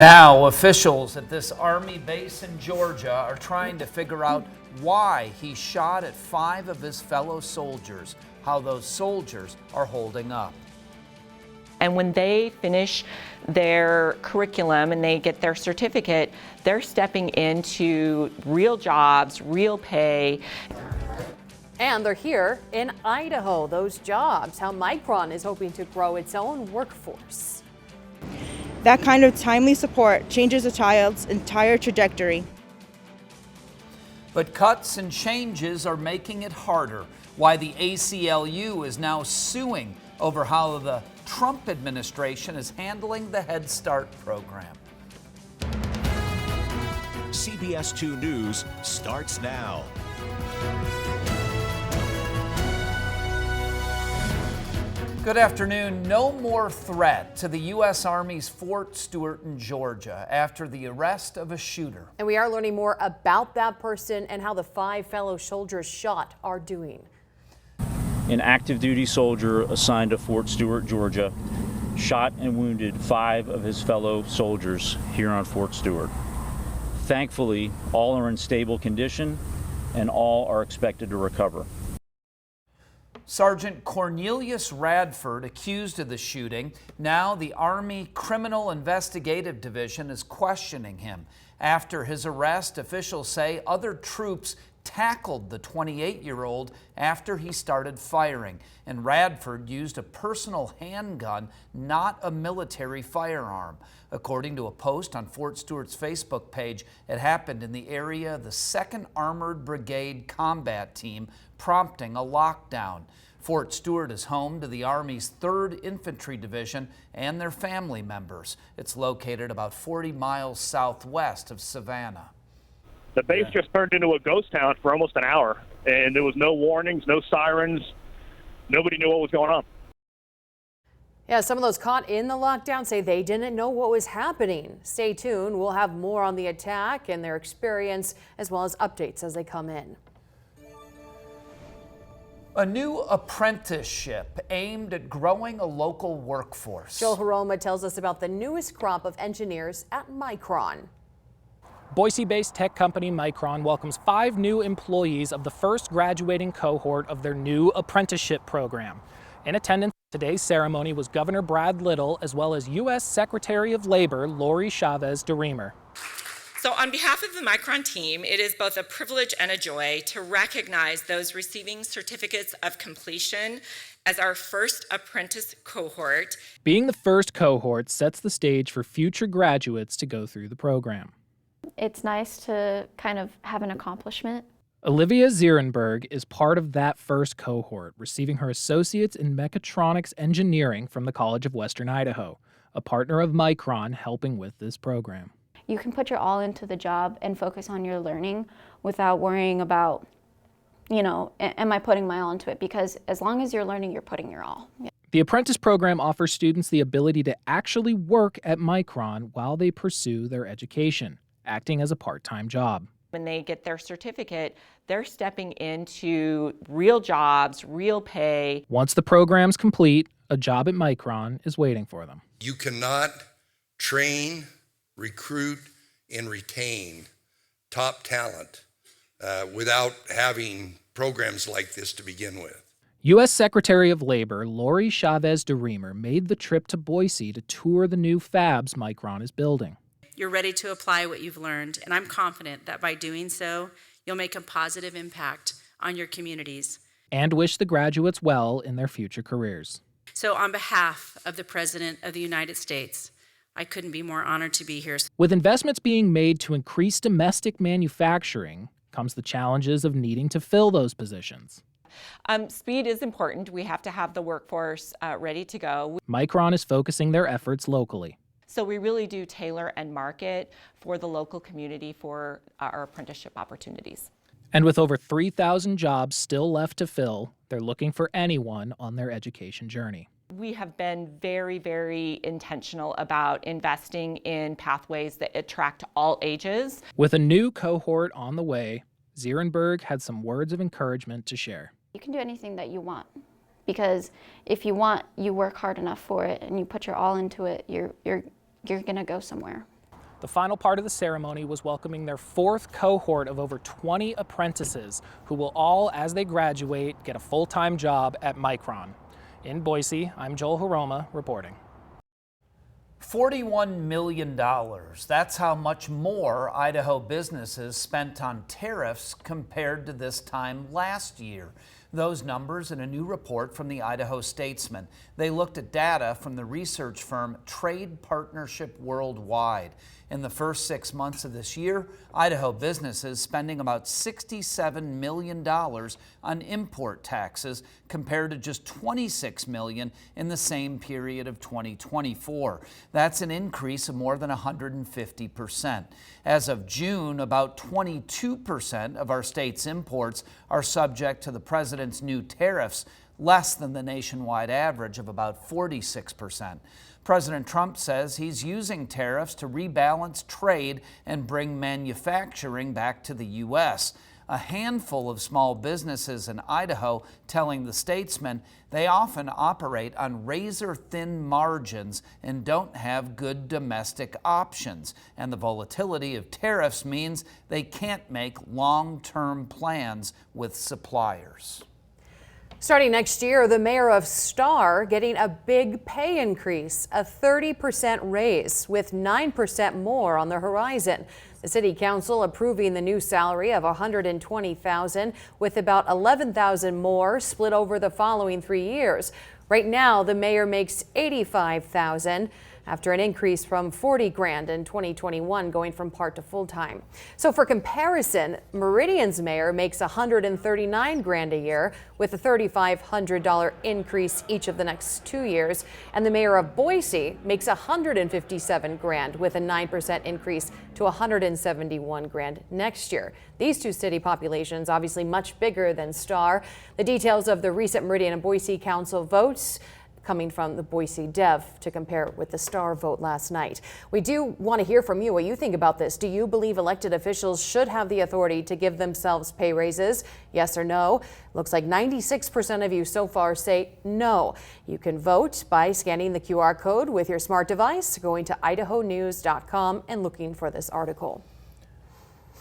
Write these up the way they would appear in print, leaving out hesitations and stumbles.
Now, officials at this Army base in Georgia are trying to figure out why he shot at 5 of his fellow soldiers, how those soldiers are holding up. And when they finish their curriculum and they get their certificate, they're stepping into real jobs, real pay. And they're here in Idaho, those jobs, how Micron is hoping to grow its own workforce. That kind of timely support changes a child's entire trajectory. But cuts and changes are making it harder. Why the ACLU is now suing over how the Trump administration is handling the Head Start program. CBS 2 News starts now. Good afternoon. No more threat to the U.S. Army's Fort Stewart in Georgia after the arrest of a shooter. And we are learning more about that person and how the 5 fellow soldiers shot are doing. An active duty soldier assigned to Fort Stewart, Georgia, shot and wounded 5 of his fellow soldiers here on Fort Stewart. Thankfully, all are in stable condition and all are expected to recover. Sergeant Quornelius Radford, accused of the shooting. Now the Army Criminal Investigative Division is questioning him. After his arrest, officials say other troops tackled the 28-year-old after he started firing, and Radford used a personal handgun, not a military firearm. According to a post on Fort Stewart's Facebook page, it happened in the area of the 2nd Armored Brigade Combat Team, prompting a lockdown. Fort Stewart is home to the Army's 3rd Infantry Division and their family members. It's located about 40 miles southwest of Savannah. The base just turned into a ghost town for almost an hour, and there was no warnings, no sirens. Nobody knew what was going on. Yeah, some of those caught in the lockdown say they didn't know what was happening. Stay tuned. We'll have more on the attack and their experience, as well as updates as they come in. A new apprenticeship aimed at growing a local workforce. Joel Haroma tells us about the newest crop of engineers at Micron. Boise-based tech company Micron welcomes 5 new employees of the first graduating cohort of their new apprenticeship program. In attendance at today's ceremony was Governor Brad Little, as well as U.S. Secretary of Labor Lori Chavez DeRemer. So on behalf of the Micron team, it is both a privilege and a joy to recognize those receiving certificates of completion as our first apprentice cohort. Being the first cohort sets the stage for future graduates to go through the program. It's nice to kind of have an accomplishment. Olivia Zierenberg is part of that first cohort, receiving her associates in mechatronics engineering from the College of Western Idaho, a partner of Micron helping with this program. You can put your all into the job and focus on your learning without worrying about, am I putting my all into it? Because as long as you're learning, you're putting your all. Yeah. The apprentice program offers students the ability to actually work at Micron while they pursue their education, acting as a part-time job. When they get their certificate, they're stepping into real jobs, real pay. Once the program's complete, a job at Micron is waiting for them. You cannot train, recruit, and retain top talent without having programs like this to begin with. U.S. Secretary of Labor Lori Chavez DeRemer made the trip to Boise to tour the new fabs Micron is building. You're ready to apply what you've learned, and I'm confident that by doing so, you'll make a positive impact on your communities. And wish the graduates well in their future careers. So on behalf of the President of the United States, I couldn't be more honored to be here. With investments being made to increase domestic manufacturing, comes the challenges of needing to fill those positions. Speed is important. We have to have the workforce ready to go. Micron is focusing their efforts locally. So we really do tailor and market for the local community for our apprenticeship opportunities. And with over 3,000 jobs still left to fill, they're looking for anyone on their education journey. We have been very, very intentional about investing in pathways that attract all ages. With a new cohort on the way, Zierenberg had some words of encouragement to share. You can do anything that you want, because if you want, you work hard enough for it and you put your all into it, you're going to go somewhere. The final part of the ceremony was welcoming their 4th cohort of over 20 apprentices who will all, as they graduate, get a full-time job at Micron. In Boise, I'm Joel Haroma reporting. $41 million. That's how much more Idaho businesses spent on tariffs compared to this time last year. Those numbers in a new report from the Idaho Statesman. They looked at data from the research firm Trade Partnership Worldwide. In the first 6 months of this year, Idaho businesses spending about $67 million on import taxes compared to just $26 million in the same period of 2024. That's an increase of more than 150%. As of June, about 22% of our state's imports are subject to the president's new tariffs, less than the nationwide average of about 46%. President Trump says he's using tariffs to rebalance trade and bring manufacturing back to the U.S. A handful of small businesses in Idaho telling the Statesman they often operate on razor-thin margins and don't have good domestic options. And the volatility of tariffs means they can't make long-term plans with suppliers. Starting next year, the mayor of Star getting a big pay increase, a 30% raise with 9% more on the horizon. The city council approving the new salary of $120,000 with about $11,000 more split over the following 3 years. Right now, the mayor makes $85,000 after an increase from $40,000 in 2021, going from part to full time. So for comparison, Meridian's mayor makes $139,000 a year with a $3,500 increase each of the next 2 years. And the mayor of Boise makes $157,000 with a 9% increase to $171,000 next year. These two city populations obviously much bigger than Star. The details of the recent Meridian and Boise council votes coming from the Boise Dev to compare with the Star vote last night. We do want to hear from you what you think about this. Do you believe elected officials should have the authority to give themselves pay raises? Yes or no? Looks like 96% of you so far say no. You can vote by scanning the QR code with your smart device, going to idahonews.com and looking for this article.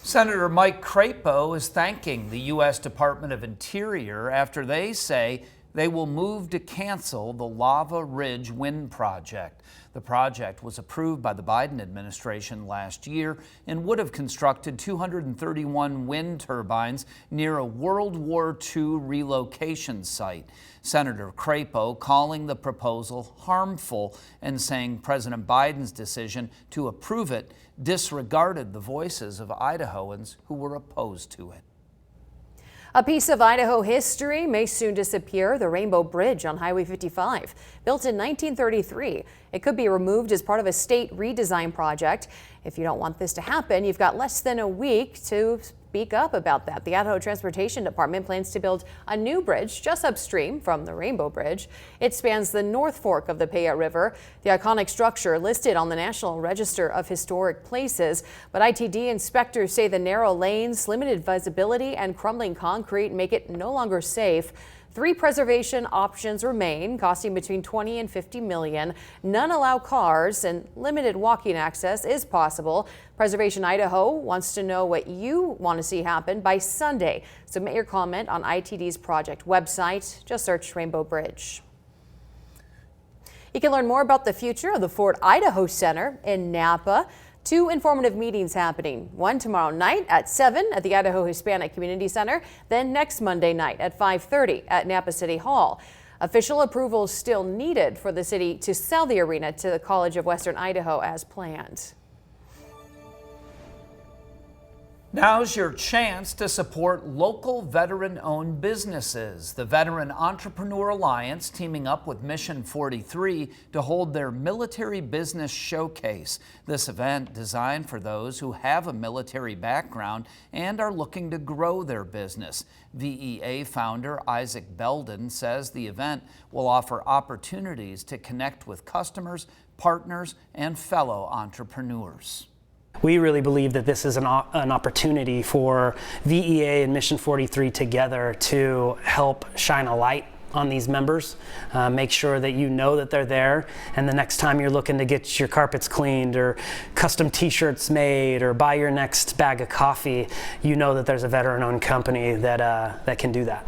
Senator Mike Crapo is thanking the U.S. Department of Interior after they say they will move to cancel the Lava Ridge Wind Project. The project was approved by the Biden administration last year and would have constructed 231 wind turbines near a World War II relocation site. Senator Crapo calling the proposal harmful and saying President Biden's decision to approve it disregarded the voices of Idahoans who were opposed to it. A piece of Idaho history may soon disappear, the Rainbow Bridge on Highway 55. Built in 1933, it could be removed as part of a state redesign project. If you don't want this to happen, you've got less than a week to speak up about that. The Idaho Transportation Department plans to build a new bridge just upstream from the Rainbow Bridge. It spans the North Fork of the Payette River, the iconic structure listed on the National Register of Historic Places. But ITD inspectors say the narrow lanes, limited visibility, and crumbling concrete make it no longer safe. 3 preservation options remain, costing between $20 and $50 million. None allow cars, and limited walking access is possible. Preservation Idaho wants to know what you want to see happen by Sunday. Submit your comment on ITD's project website. Just search Rainbow Bridge. You can learn more about the future of the Fort Idaho Center in Nampa. 2 informative meetings happening. One tomorrow night at 7 at the Idaho Hispanic Community Center, then next Monday night at 5:30 at Nampa City Hall. Official approval is still needed for the city to sell the arena to the College of Western Idaho as planned. Now's your chance to support local veteran-owned businesses. The Veteran Entrepreneur Alliance teaming up with Mission 43 to hold their Military Business Showcase. This event designed for those who have a military background and are looking to grow their business. VEA founder Isaac Belden says the event will offer opportunities to connect with customers, partners, and fellow entrepreneurs. We really believe that this is an opportunity for VEA and Mission 43 together to help shine a light on these members. Make sure that you know that they're there, and the next time you're looking to get your carpets cleaned or custom t-shirts made or buy your next bag of coffee, you know that there's a veteran-owned company that can do that.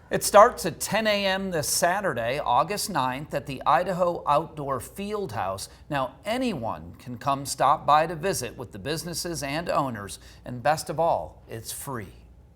It starts at 10 a.m. this Saturday, August 9th, at the Idaho Outdoor Field House. Now, anyone can come stop by to visit with the businesses and owners, and best of all, it's free.